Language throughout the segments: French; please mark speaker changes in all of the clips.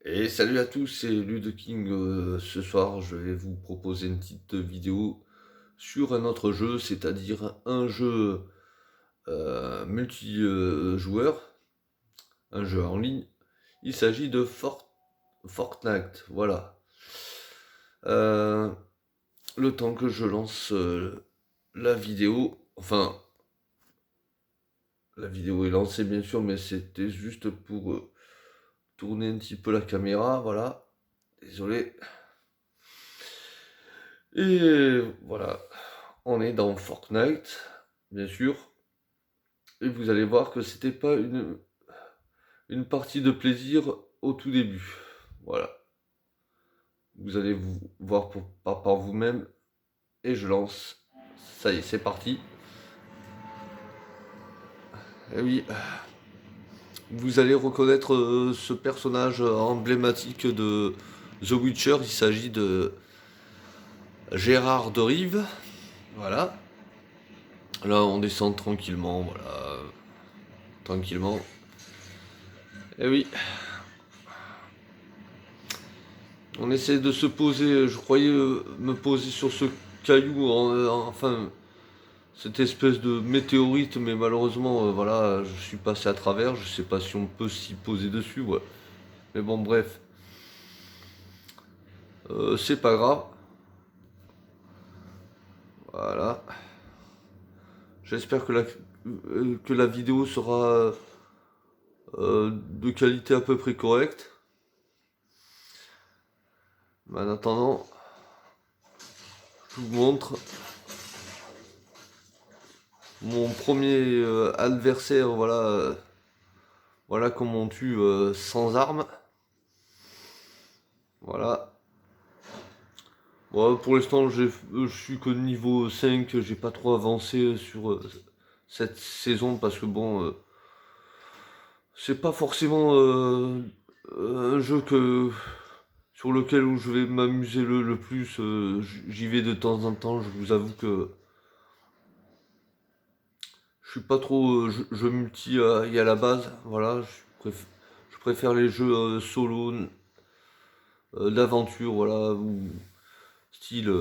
Speaker 1: Et salut à tous, c'est Ludeking. Ce soir, je vais vous proposer une petite vidéo sur un autre jeu, c'est-à-dire un jeu multi-joueur, un jeu en ligne. Il s'agit de Fortnite, voilà. Euh, le temps que je lance la vidéo, enfin, la vidéo est lancée bien sûr, mais c'était juste pour tourner un petit peu la caméra, voilà. Désolé. Et voilà, on est dans Fortnite, bien sûr, et vous allez voir que c'était pas une partie de plaisir au tout début. Voilà, vous allez vous voir par vous-même, et je lance. Ça y est, c'est parti. Et oui, vous allez reconnaître ce personnage emblématique de The Witcher. Il s'agit de Gérard de Rive. Voilà. Là, on descend tranquillement, voilà, tranquillement. Et oui, on essaie de se poser, je croyais me poser sur ce caillou, enfin, cette espèce de météorite, mais malheureusement, voilà, je suis passé à travers, je sais pas si on peut s'y poser dessus, ouais. Mais bon, bref, c'est pas grave, voilà. J'espère que la vidéo sera de qualité à peu près correcte. Mais en attendant, je vous montre mon premier adversaire, voilà, voilà comment on tue sans armes. Voilà. Bon, pour l'instant, je suis que niveau 5, j'ai pas trop avancé sur cette saison parce que bon, c'est pas forcément un jeu sur lequel où je vais m'amuser le plus. J'y vais de temps en temps, je vous avoue que je suis pas trop jeu multi y à la base. Voilà, je préfère les jeux solo, d'aventure, voilà, ou style,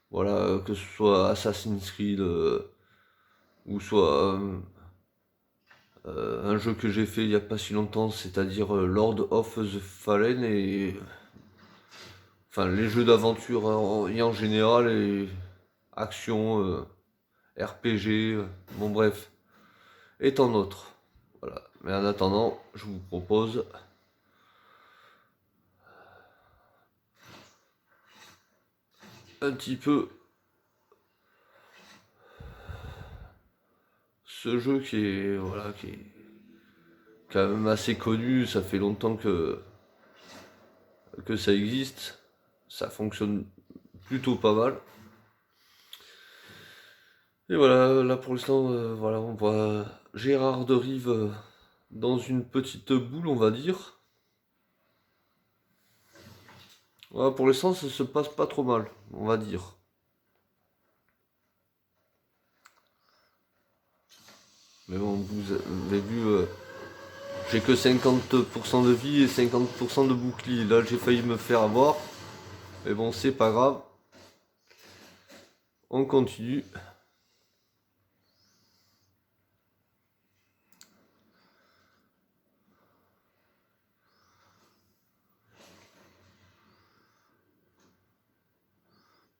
Speaker 1: voilà, que ce soit Assassin's Creed. Ou soit un jeu que j'ai fait il n'y a pas si longtemps, c'est-à-dire Lord of the Fallen et enfin les jeux d'aventure en général et action, RPG, bon bref, et tant d'autres. Voilà. Mais en attendant, je vous propose un petit peu ce jeu qui est voilà qui est quand même assez connu, ça fait longtemps que ça existe, ça fonctionne plutôt pas mal. Et voilà, là pour l'instant, voilà, on voit Gérard de Rive dans une petite boule, on va dire. Voilà, pour l'instant, ça se passe pas trop mal, on va dire. Mais bon, vous avez vu, j'ai que 50% de vie et 50% de bouclier. Là, j'ai failli me faire avoir. Mais bon, c'est pas grave. On continue.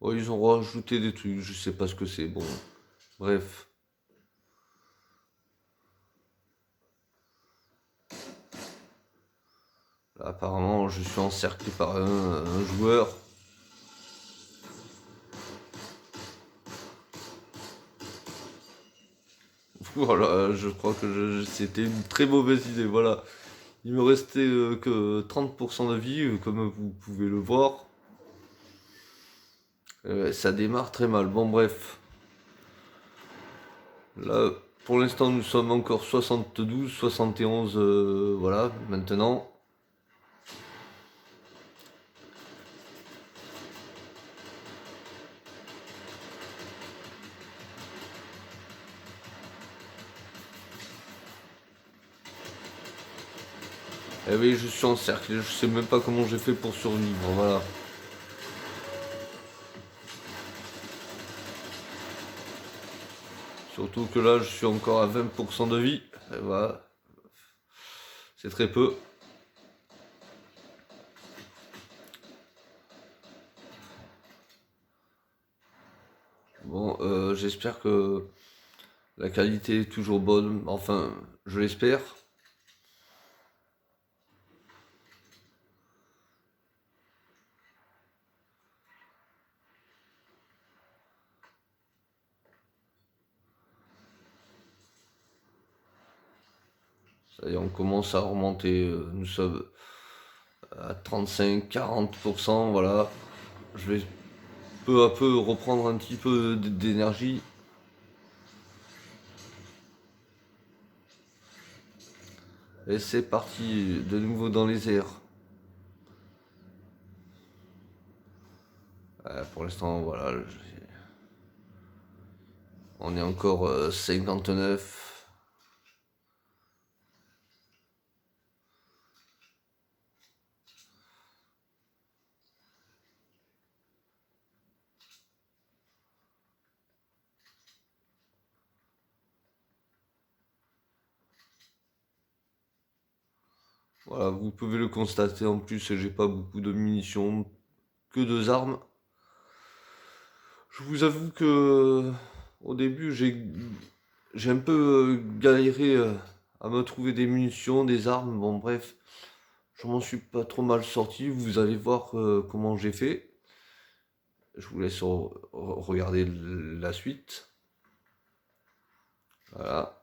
Speaker 1: Oh, ils ont rajouté des trucs, je sais pas ce que c'est. Bon, bref. Là, apparemment, je suis encerclé par un joueur. Voilà, je crois que c'était une très mauvaise idée. Voilà. Il me restait que 30% de vie, comme vous pouvez le voir. Ça démarre très mal. Bon, bref. Là, pour l'instant, nous sommes encore 72, 71. Voilà, maintenant. Eh oui, je suis en cercle, je sais même pas comment j'ai fait pour survivre, voilà. Surtout que là, je suis encore à 20% de vie. Et voilà, c'est très peu. Bon, j'espère que la qualité est toujours bonne. Enfin, je l'espère. Ça y est, on commence à remonter. Nous sommes à 35-40%. Voilà. Je vais peu à peu reprendre un petit peu d'énergie. Et c'est parti de nouveau dans les airs. Pour l'instant, voilà, on est encore 59. Voilà, vous pouvez le constater en plus, j'ai pas beaucoup de munitions, que deux armes. Je vous avoue que au début j'ai un peu galéré à me trouver des munitions, des armes, bon bref, je m'en suis pas trop mal sorti, vous allez voir comment j'ai fait. Je vous laisse regarder la suite. Voilà.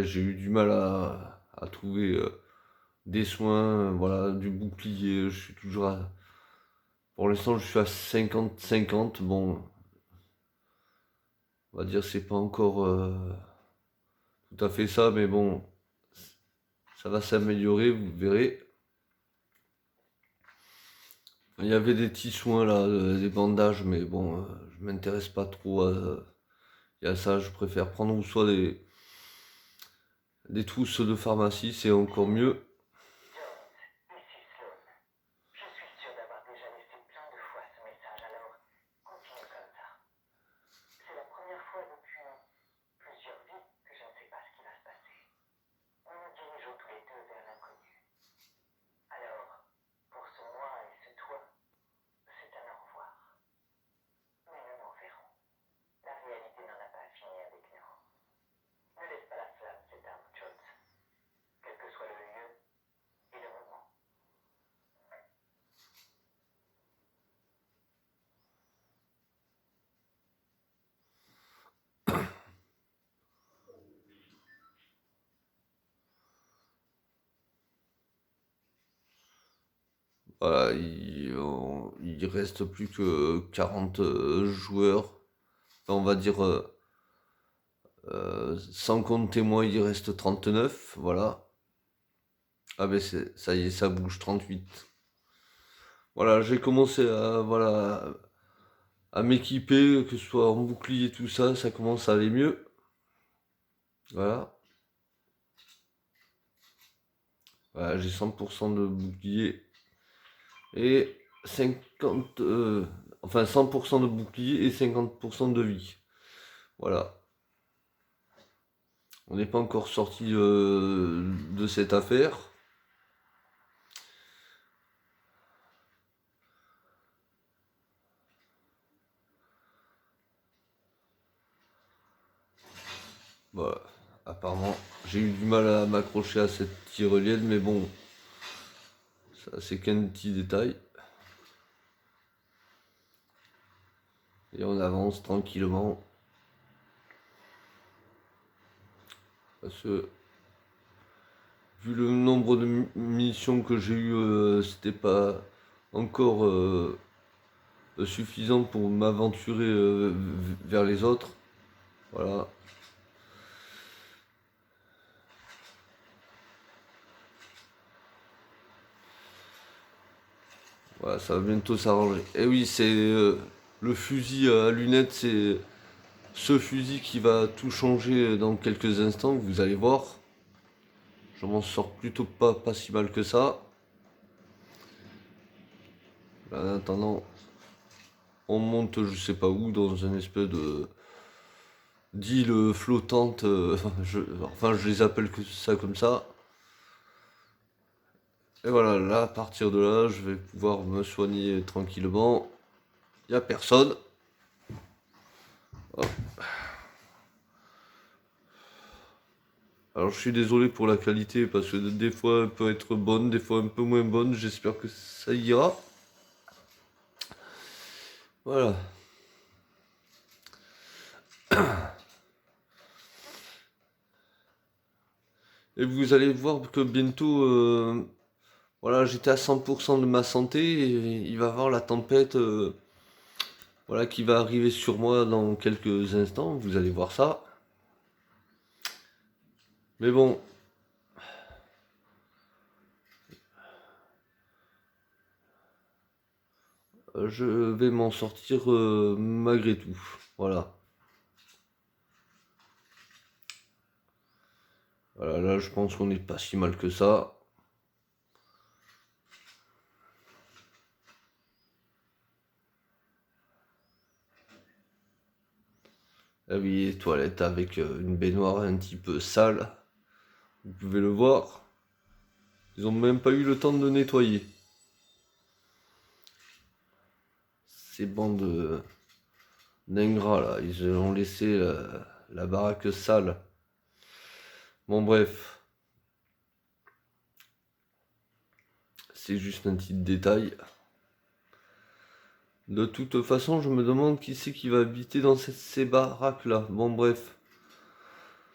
Speaker 1: J'ai eu du mal à trouver des soins, voilà, du bouclier, je suis toujours à... Pour l'instant je suis à 50-50, bon, on va dire c'est pas encore tout à fait ça, mais bon, ça va s'améliorer, vous verrez. Il y avait des petits soins là, des bandages, mais bon, je m'intéresse pas trop à ça, je préfère prendre soit des trousses de pharmacie, c'est encore mieux.
Speaker 2: Ici Sloan. Je suis sûr d'avoir déjà laissé plein de fois ce message, alors continue comme ça. C'est la première fois depuis plusieurs vies que je ne sais pas ce qui va se passer. Nous nous dirigeons tous les deux vers l'inconnu. Alors, pour ce moi et ce toi, c'est un au revoir. Mais nous nous reverrons. La réalité n'en a pas fini avec nous. Ne laisse pas la flamme s'éteindre, Jones. Quel que soit le lieu et le moment.
Speaker 1: Voilà, il reste plus que 40 joueurs. Enfin, on va dire, sans compter moi, il reste 39, voilà. Ah ben ça y est, ça bouge, 38. Voilà, j'ai commencé voilà, à m'équiper, que ce soit en bouclier, tout ça, ça commence à aller mieux. Voilà. Voilà, j'ai 100% de bouclier et 50... enfin 100% de bouclier et 50% de vie. Voilà. On n'est pas encore sorti de cette affaire. Voilà. Apparemment, j'ai eu du mal à m'accrocher à cette tyrolienne, mais bon, ça c'est qu'un petit détail. Et on avance tranquillement. Parce que vu le nombre de missions que j'ai eu, c'était pas encore suffisant pour m'aventurer vers les autres. Voilà. Voilà, ça va bientôt s'arranger. Et oui, c'est le fusil à lunettes, c'est ce fusil qui va tout changer dans quelques instants, vous allez voir. Je m'en sors plutôt pas si mal que ça. Là, en attendant, on monte je sais pas où, dans une espèce de d'île flottante. Enfin, je les appelle que ça comme ça. Et voilà, là, à partir de là, je vais pouvoir me soigner tranquillement. Il n'y a personne. Hop. Alors je suis désolé pour la qualité parce que des fois elle peut être bonne, des fois un peu moins bonne. J'espère que ça ira. Voilà. Et vous allez voir que bientôt, voilà, j'étais à 100% de ma santé et il va y avoir la tempête, voilà, qui va arriver sur moi dans quelques instants. Vous allez voir ça. Mais bon, je vais m'en sortir malgré tout. Voilà. Voilà, là je pense qu'on n'est pas si mal que ça. Ah oui, toilette avec une baignoire un petit peu sale. Vous pouvez le voir. Ils ont même pas eu le temps de nettoyer. Ces bandes d'ingrats là, ils ont laissé la baraque sale. Bon bref, c'est juste un petit détail. De toute façon, je me demande qui c'est qui va habiter dans ces baraques là. Bon bref,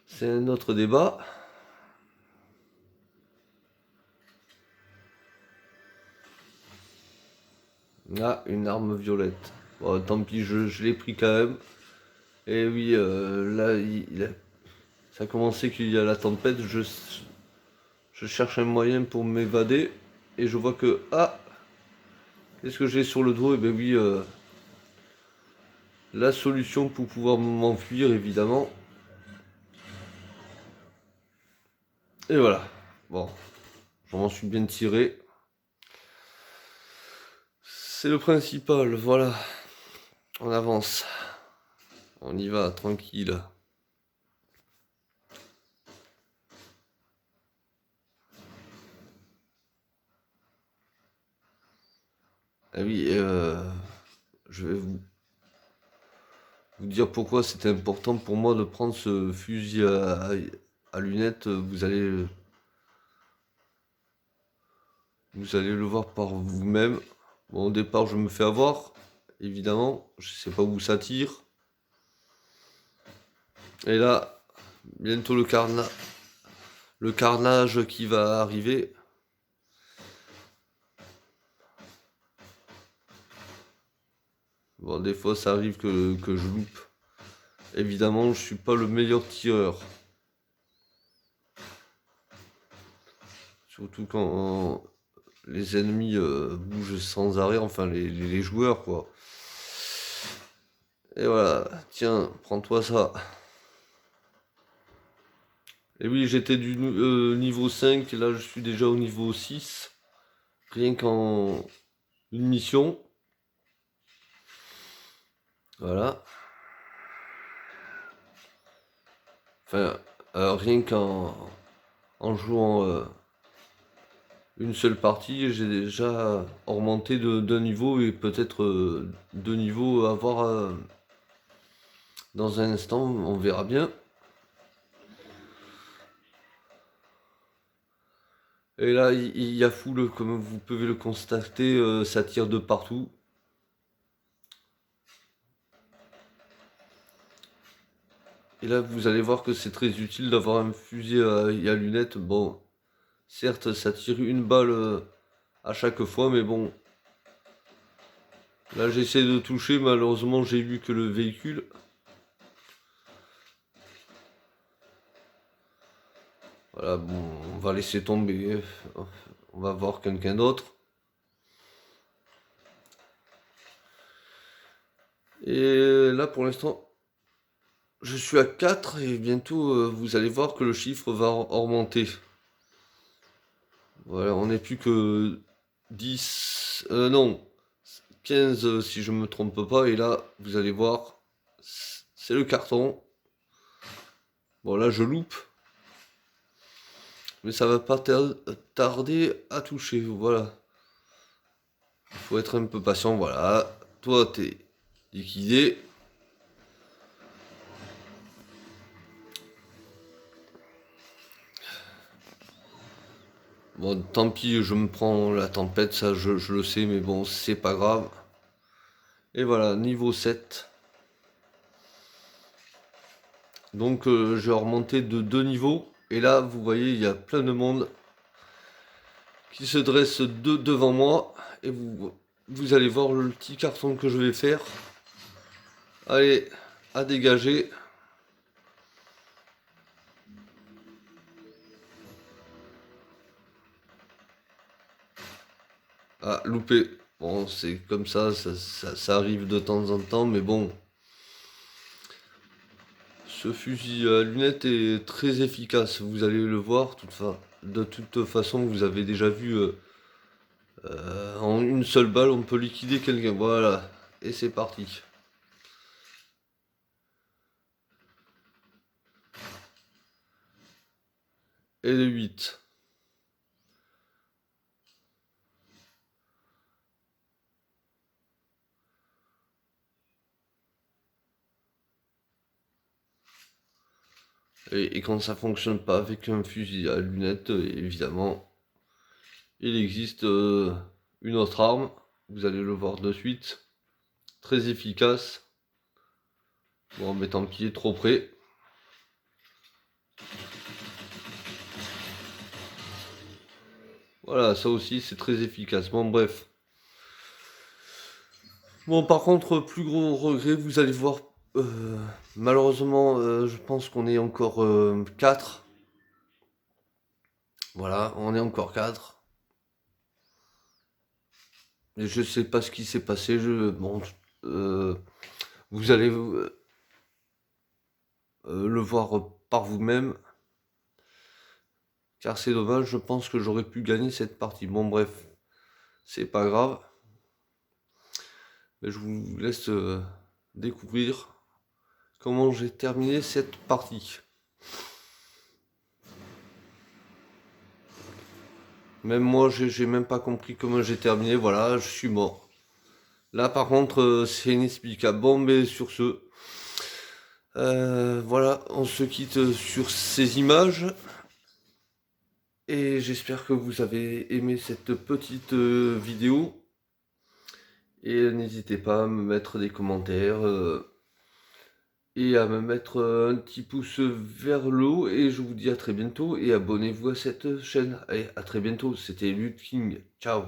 Speaker 1: c'est un autre débat. Ah, une arme violette. Bon, tant pis, je l'ai pris quand même. Et oui, là, ça a commencé qu'il y a la tempête. Je cherche un moyen pour m'évader. Et je vois que... Ah, qu'est-ce que j'ai sur le dos? Eh bien oui, la solution pour pouvoir m'enfuir, évidemment. Et voilà. Bon, je m'en suis bien tiré. C'est le principal, voilà. On avance. On y va, tranquille. Ah oui, je vais vous dire pourquoi c'était important pour moi de prendre ce fusil à lunettes. Vous allez le voir par vous-même. Bon, au départ, je me fais avoir, évidemment. Je sais pas où ça tire. Et là, bientôt le carnage qui va arriver. Bon, des fois, ça arrive que je loupe. Évidemment, je suis pas le meilleur tireur. Surtout quand les ennemis bougent sans arrêt, enfin les joueurs quoi. Et voilà, tiens, prends-toi ça. Et oui, j'étais du niveau 5, là je suis déjà au niveau 6. Rien qu'en une mission. Voilà. Enfin, rien qu'en jouant une seule partie, j'ai déjà augmenté d'un niveau et peut-être deux niveaux à voir dans un instant, on verra bien. Et là, il y a foule, comme vous pouvez le constater, ça tire de partout. Et là, vous allez voir que c'est très utile d'avoir un fusil à lunettes. Bon, certes, ça tire une balle à chaque fois, mais bon, Là j'essaie de toucher, malheureusement j'ai vu que le véhicule. Voilà, bon, on va laisser tomber. On va voir quelqu'un d'autre. Et là pour l'instant, je suis à 4 et bientôt vous allez voir que le chiffre va augmenter. Voilà, on n'est plus que 10, non, 15 si je me trompe pas. Et là, vous allez voir, c'est le carton. Bon là je loupe. Mais ça va pas tarder à toucher, voilà. Il faut être un peu patient, voilà. Toi, t'es liquidé. Bon, tant pis, je me prends la tempête, ça je le sais, mais bon, c'est pas grave. Et voilà, niveau 7. Donc, je vais remonter de 2 niveaux. Et là, vous voyez, il y a plein de monde qui se dresse devant moi. Et vous allez voir le petit carton que je vais faire. Allez, à dégager. Ah, loupé. Bon, c'est comme ça arrive de temps en temps, mais bon. Ce fusil à lunettes est très efficace, vous allez le voir. De toute façon, vous avez déjà vu, en une seule balle, on peut liquider quelqu'un. Voilà, et c'est parti. Et le 8. Et quand ça fonctionne pas avec un fusil à lunettes, évidemment, il existe une autre arme. Vous allez le voir de suite. Très efficace. Bon, mais tant pis, trop près. Voilà, ça aussi c'est très efficace. Bon, bref. Bon, par contre, plus gros regret, vous allez voir. Malheureusement, je pense qu'on est encore 4. Voilà, on est encore 4. Et je sais pas ce qui s'est passé. Bon, euh, vous allez le voir par vous-même. Car c'est dommage, je pense que j'aurais pu gagner cette partie. Bon, bref, c'est pas grave. Mais je vous laisse découvrir comment j'ai terminé cette partie. Même moi, j'ai même pas compris comment j'ai terminé. Voilà, je suis mort. Là, par contre, c'est inexplicable. Bon, mais sur ce, voilà, on se quitte sur ces images. Et j'espère que vous avez aimé cette petite vidéo. Et n'hésitez pas à me mettre des commentaires et à me mettre un petit pouce vers le haut. Et je vous dis à très bientôt et abonnez-vous à cette chaîne. Allez, à très bientôt. C'était Luke King. Ciao.